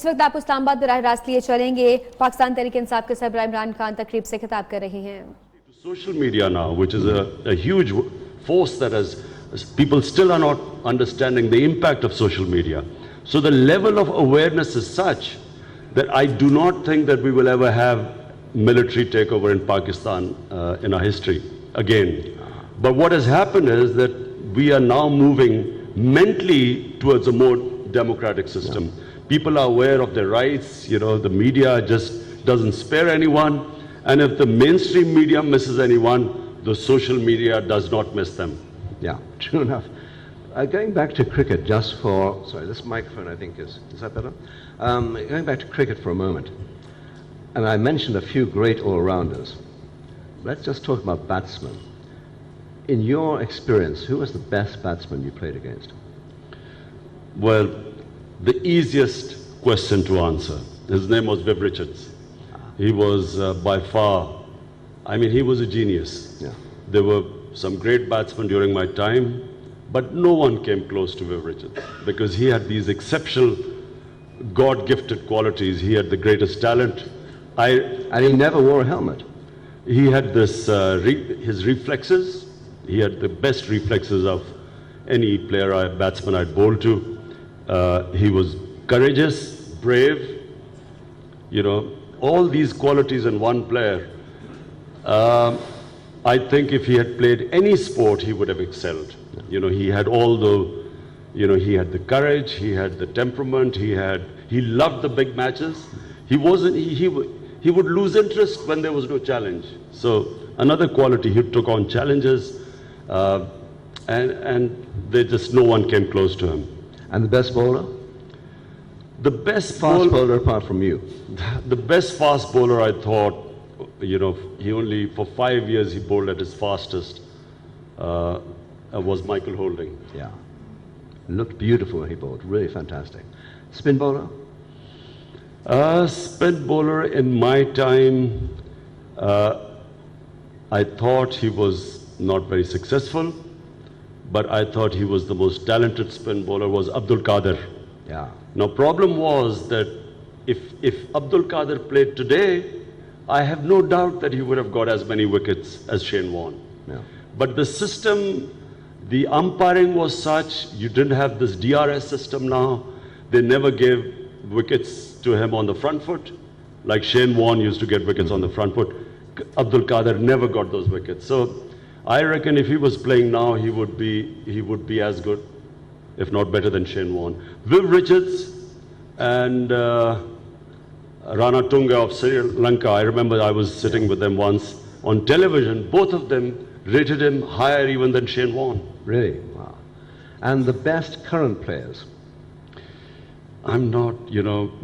इस वक्त आप इस्लामाबाद बराह रास्त लिए चलेंगे। पाकिस्तान तहरीक इंसाफ के सरबराह इमरान खान तकरीब से खिताब कर रहे हैं। Social media now, which is a huge force that has, people still are not understanding the impact of social media. So the level of awareness is such that I do not think that we will ever have military takeover in Pakistan in our history again. But what has happened is that we are now moving mentally towards a more democratic system. People are aware of their rights, the media just doesn't spare anyone. And if the mainstream media misses anyone, the social media does not miss them. Yeah, true enough. Going back to cricket just for, sorry, this microphone I think is that better? Going back to cricket for a moment, and I mentioned a few great all-rounders. Let's just talk about batsmen. In your experience, who was the best batsman you played against? Well, the easiest question to answer. His name was Viv Richards. He was by far, he was a genius. Yeah. There were some great batsmen during my time, but no one came close to Viv Richards because he had these exceptional God-gifted qualities. He had the greatest talent. And he never wore a helmet. He had this, his reflexes. He had the best reflexes of any batsman I'd bowled to. He was courageous, brave, all these qualities in one player. I think if he had played any sport, he would have excelled. He had all the, he had the courage, he had the temperament, he loved the big matches. He would lose interest when there was no challenge. So another quality, he took on challenges, and no one came close to him. And the best bowler? The best fast bowler apart from you? The best fast bowler, I thought, he only, for 5 years, he bowled at his fastest, was Michael Holding. Yeah. Looked beautiful when he bowled, really fantastic. Spin bowler? Spin bowler in my time, I thought he was not very successful, but I thought he was the most talented spin bowler was Abdul Qadir. Yeah. Now, problem was that if Abdul Qadir played today, I have no doubt that he would have got as many wickets as Shane Warne. Yeah. But the system, the umpiring was such, you didn't have this DRS system now. They never gave wickets to him on the front foot, like Shane Warne used to get wickets on the front foot. Abdul Qadir never got those wickets. So I reckon if he was playing now, he would be as good, if not better than Shane Warne. Viv Richards and Rana Tunga of Sri Lanka, I remember I was sitting with them once on television. Both of them rated him higher even than Shane Warne. Really? Wow. And the best current players? I'm not,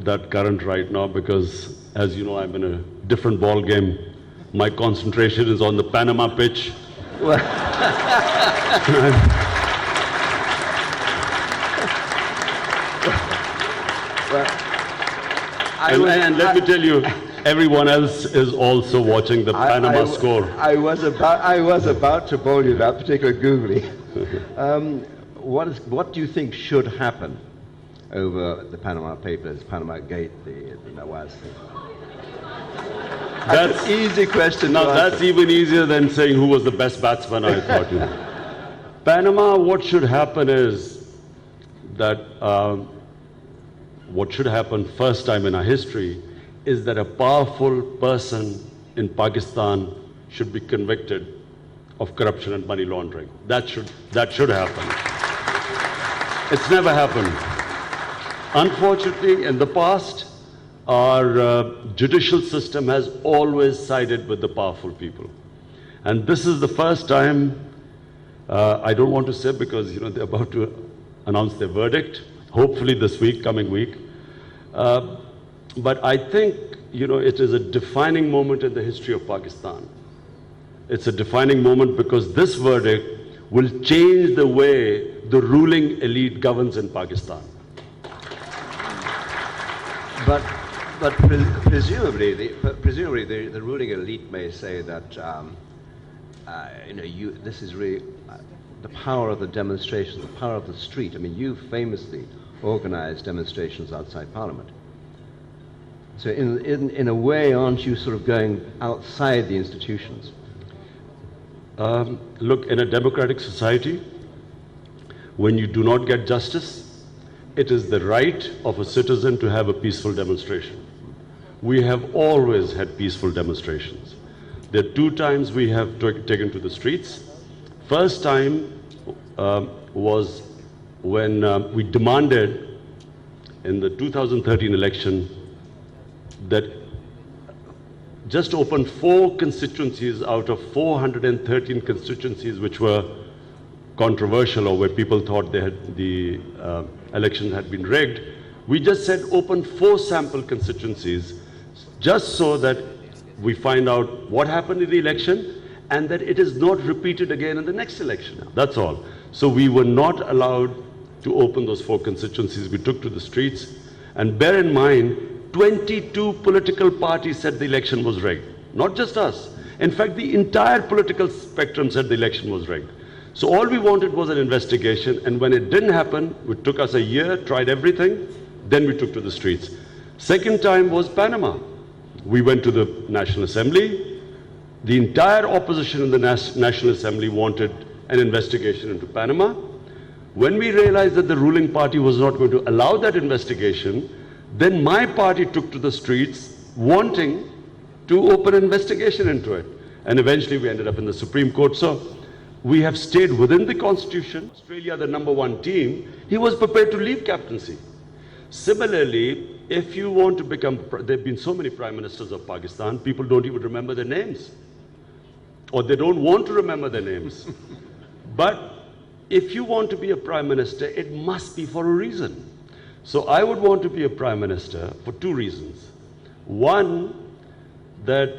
that current right now because, as you know, I'm in a different ball game. My concentration is on the Panama pitch. Well, and let me tell you, everyone else is also watching the Panama score. I was about to bowl you that particular googly. What do you think should happen over the Panama Papers, Panama Gate, the Nawaz thing? That's an easy question. Now that's even easier than saying who was the best batsman, I thought. Panama, what should happen is that what should happen first time in our history is that a powerful person in Pakistan should be convicted of corruption and money laundering. That should happen. It's never happened. Unfortunately, in the past, our judicial system has always sided with the powerful people. And this is the first time, I don't want to say because they're about to announce their verdict, hopefully this week, coming week. But I think, it is a defining moment in the history of Pakistan. It's a defining moment because this verdict will change the way the ruling elite governs in Pakistan. But presumably, the ruling elite may say that this is really the power of the demonstration, the power of the street. I mean, you famously organized demonstrations outside Parliament. So in a way, aren't you sort of going outside the institutions? Look, in a democratic society, when you do not get justice, it is the right of a citizen to have a peaceful demonstration. We have always had peaceful demonstrations. There are 2 times we have taken to the streets. First time was when we demanded in the 2013 election that just open 4 constituencies out of 413 constituencies which were controversial or where people thought the election had been rigged. We just said open 4 sample constituencies just so that we find out what happened in the election and that it is not repeated again in the next election. That's all. So we were not allowed to open those 4 constituencies. We took to the streets. And bear in mind, 22 political parties said the election was rigged. Not just us. In fact, the entire political spectrum said the election was rigged. So all we wanted was an investigation, and when it didn't happen, it took us a year, tried everything, then we took to the streets. Second time was Panama. We went to the National Assembly. The entire opposition in the National Assembly wanted an investigation into Panama. When we realized that the ruling party was not going to allow that investigation, then my party took to the streets wanting to open an investigation into it. And eventually we ended up in the Supreme Court. So we have stayed within the Constitution. Australia, the #1 team, he was prepared to leave captaincy. Similarly, if you want to become, there have been so many prime ministers of Pakistan, people don't even remember their names. Or they don't want to remember their names. But if you want to be a prime minister, it must be for a reason. So I would want to be a prime minister for 2 reasons. One, that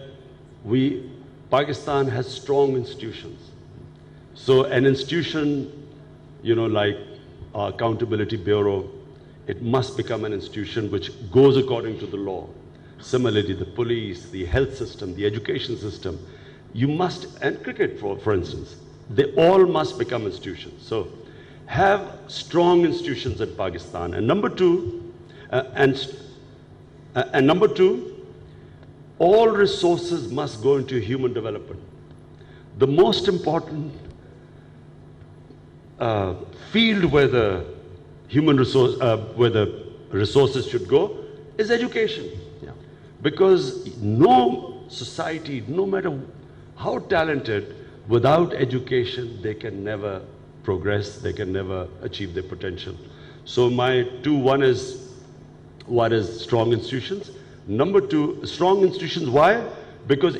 Pakistan has strong institutions. So an institution, like our Accountability Bureau, it must become an institution which goes according to the law. Similarly, the police, the health system, the education system, and cricket, for instance, they all must become institutions. So have strong institutions in Pakistan. And number two, all resources must go into human development. The most important field where the resources should go is education. Yeah. Because no society, no matter how talented, without education, they can never progress, they can never achieve their potential. So my 2, one is strong institutions. Number 2, strong institutions. Why? Because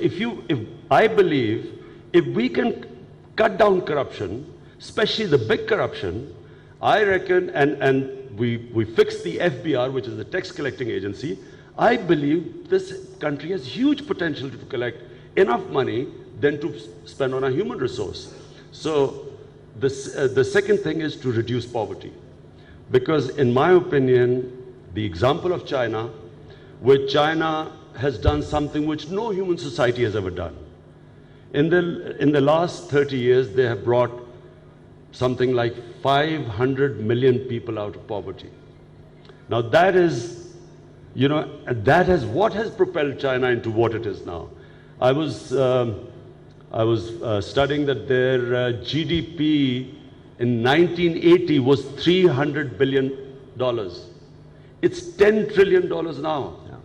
I believe if we can cut down corruption, especially the big corruption, I reckon, and we fix the FBR, which is the tax collecting agency, I believe this country has huge potential to collect enough money than to spend on a human resource. So the second thing is to reduce poverty. Because in my opinion, the example of China, where China has done something which no human society has ever done. In the last 30 years, they have brought something like 500 million people out of poverty. Now that is, what has propelled China into what it is now. I was studying that their GDP in 1980 was $300 billion. It's $10 trillion now. Yeah.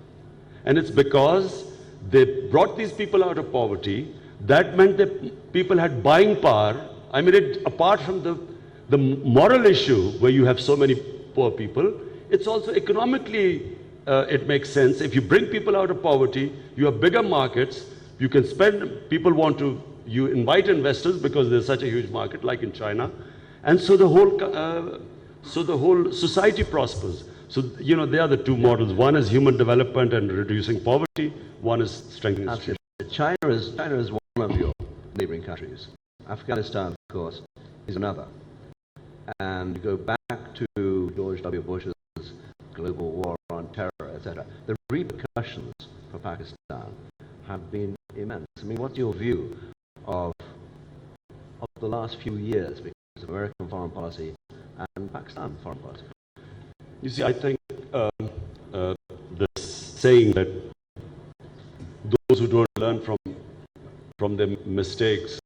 And it's because they brought these people out of poverty. That meant that people had buying power. I mean, apart from the moral issue where you have so many poor people, it's also economically, it makes sense. If you bring people out of poverty, you have bigger markets, you can spend, you invite investors because there's such a huge market like in China. And so the whole society prospers. So, they are the 2 models. One is human development and reducing poverty. One is strengthening institutions. China is one of your neighboring countries. Afghanistan, of course, is another. And you go back to George W. Bush's global war on terror, etc. The repercussions for Pakistan have been immense. I mean, what's your view of the last few years because of American foreign policy and Pakistan foreign policy? You see, I think this saying that those who don't learn from their mistakes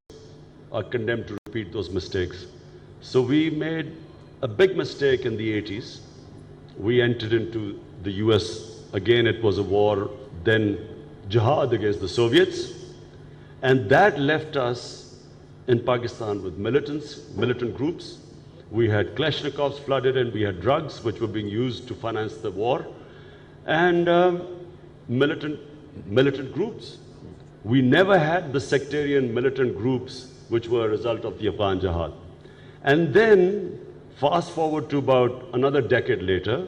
are condemned to repeat those mistakes. So we made a big mistake in the 80s. We entered into the US. Again, it was a war, then jihad against the Soviets. And that left us in Pakistan with militant groups. We had Kalashnikovs flooded in, we had drugs which were being used to finance the war, and militant groups. We never had the sectarian militant groups which were a result of the Afghan jihad. And then, fast forward to about another decade later,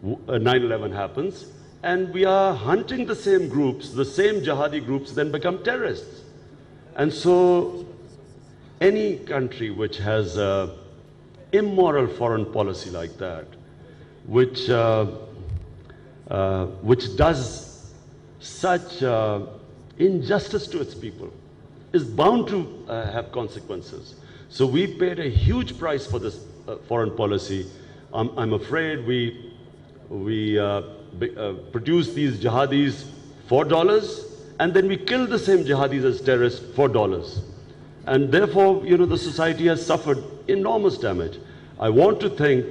9/11 happens, and we are hunting the same groups, the same jihadi groups then become terrorists. And so, any country which has immoral foreign policy like that, which does such injustice to its people, is bound to have consequences. So we paid a huge price for this foreign policy. I'm afraid we produced these jihadis for dollars, and then we killed the same jihadis as terrorists for dollars. And therefore, the society has suffered enormous damage. I want to think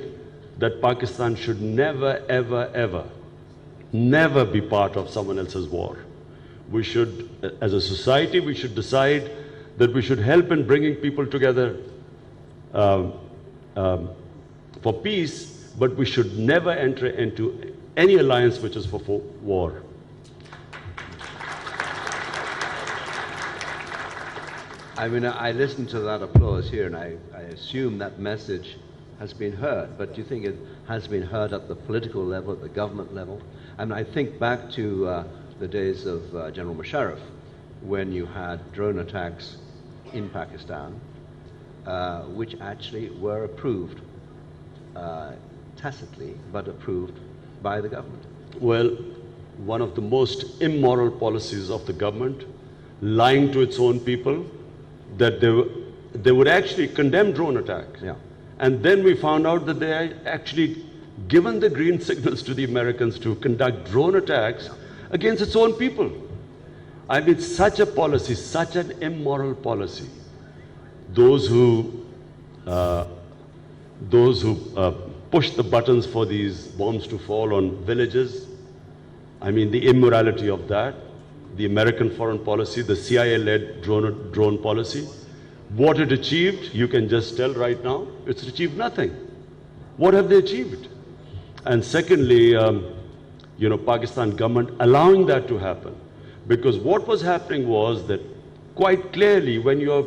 that Pakistan should never, ever, ever, never be part of someone else's war. We should, as a society, we should decide that we should help in bringing people together for peace, but we should never enter into any alliance which is for war. I mean, I listened to that applause here, and I assume that message has been heard, but do you think it has been heard at the political level, at the government level? And I think back to the days of General Musharraf, when you had drone attacks in Pakistan, which actually were approved tacitly, but approved by the government. Well, one of the most immoral policies of the government, lying to its own people, that they would actually condemn drone attacks. Yeah. And then we found out that they had actually given the green signals to the Americans to conduct drone attacks against its own people. I mean, such a policy, such an immoral policy. Those who push the buttons for these bombs to fall on villages, I mean, the immorality of that, the American foreign policy, the CIA-led drone policy, what it achieved, you can just tell right now, it's achieved nothing. What have they achieved? And secondly, Pakistan government allowing that to happen. Because what was happening was that quite clearly when you're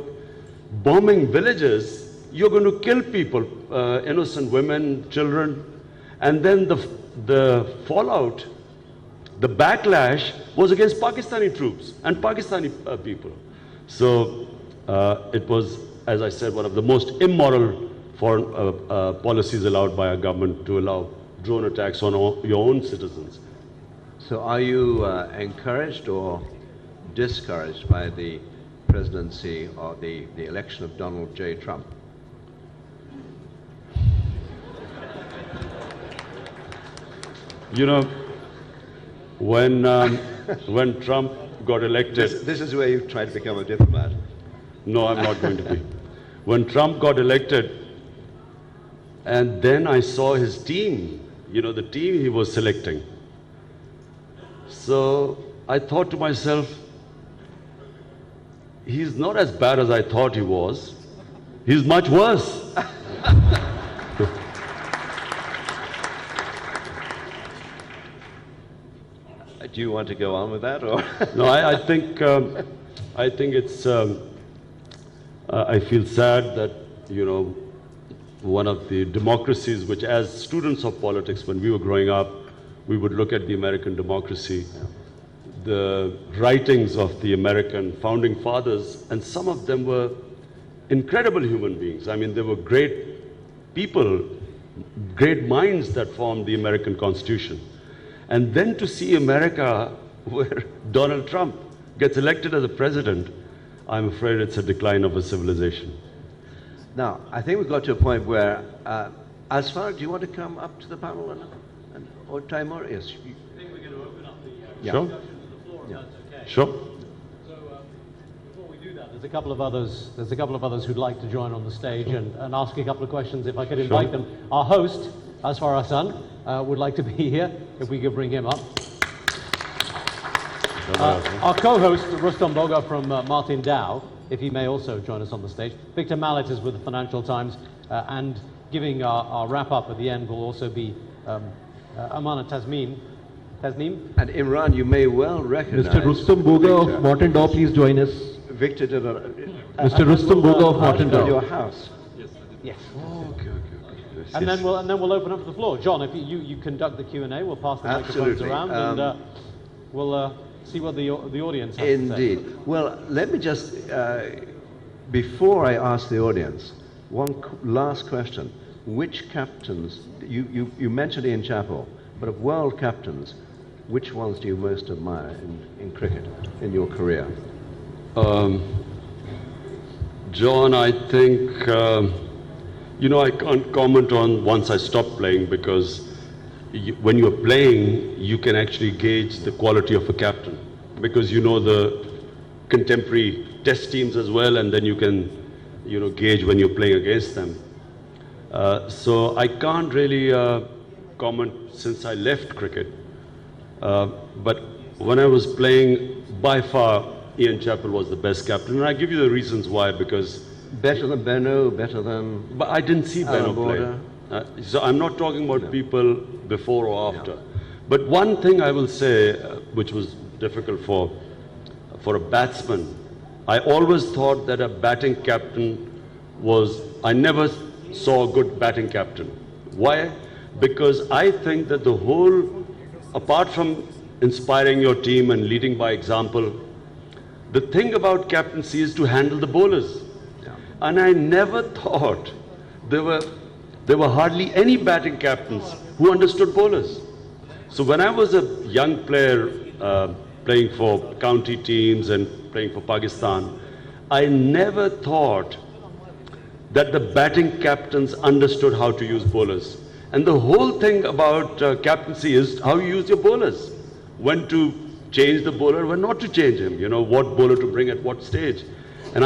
bombing villages, you're going to kill people, innocent women, children, and then the fallout, the backlash was against Pakistani troops and Pakistani people. So it was, as I said, one of the most immoral foreign policies allowed by our government to allow drone attacks on your own citizens. So are you encouraged or discouraged by the presidency or the election of Donald J. Trump? When Trump got elected... This is where you try to become a diplomat. No, I'm not going to be. When Trump got elected, and then I saw his team, the team he was selecting. So I thought to myself, he's not as bad as I thought he was. He's much worse. Do you want to go on with that, or? No, I think it's. I feel sad that one of the democracies which, as students of politics, when we were growing up, we would look at the American democracy, the writings of the American founding fathers, and some of them were incredible human beings. I mean, they were great people, great minds that formed the American Constitution. And then to see America, where Donald Trump gets elected as a president, I'm afraid it's a decline of a civilization. Now, I think we've got to a point where, Asfar, do you want to come up to the panel or Timur? Yes. Yeah. Sure? Yeah. Sure? Before we do that, there's a couple of others who'd like to join on the stage and ask a couple of questions. If I could invite them. Our host, Asfar Hassan, would like to be here. If we could bring him up. Our co-host, Rustam Boga from Martin Dow, if he may also join us on the stage. Victor Mallet is with the Financial Times, and giving our wrap-up at the end will also be Amana Tasneem. And Imran, you may well recognize Mr. Rustam Boga of Martin Dow, please join us. Victor did a... Mr. Rustam Boga of Martin at your Dow. house. Yes. Oh, okay. And then we'll open up the floor. John, if you conduct the Q&A, we'll pass the microphones Absolutely. around, and we'll see what the audience has Indeed. to say. Well, let me just, before I ask the audience, one last question. Which captains, you mentioned Ian Chappell, but of world captains, which ones do you most admire in cricket in your career? John, I think, I can't comment on once I stop playing, because when you're playing, you can actually gauge the quality of a captain, because you know the contemporary test teams as well, and then you can, gauge when you're playing against them. So I can't really comment since I left cricket. But when I was playing, by far, Ian Chappell was the best captain, and I give you the reasons why, because... Better than Benno, better than... But I didn't see Benno Border. play. So I'm not talking about people before or after. But one thing I will say, which was difficult for a batsman, I always thought that a batting captain was... I never saw a good batting captain. Why? Because I think that the whole, apart from inspiring your team and leading by example, the thing about captaincy is to handle the bowlers. And I never thought there were hardly any batting captains who understood bowlers. So when I was a young player playing for county teams and playing for Pakistan, I never thought that the batting captains understood how to use bowlers. And the whole thing about captaincy is how you use your bowlers. When to change the bowler, when not to change him, what bowler to bring at what stage. And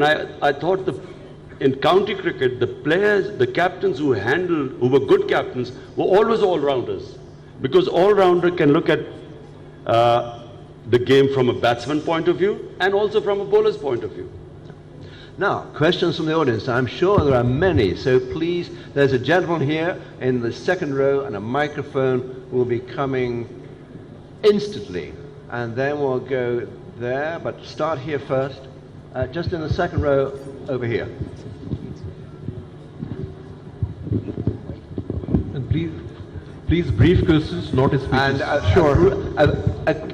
I thought in county cricket, the players, the captains who were good captains, were always all-rounders. Because all-rounder can look at the game from a batsman point of view and also from a bowler's point of view. Now, questions from the audience. I'm sure there are many, so please, there's a gentleman here in the second row, and a microphone will be coming instantly. And then we'll go there, but start here first. Just in the second row over here. And please brief questions, not a speech. And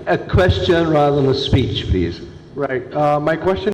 a question rather than a speech, please. Right. My question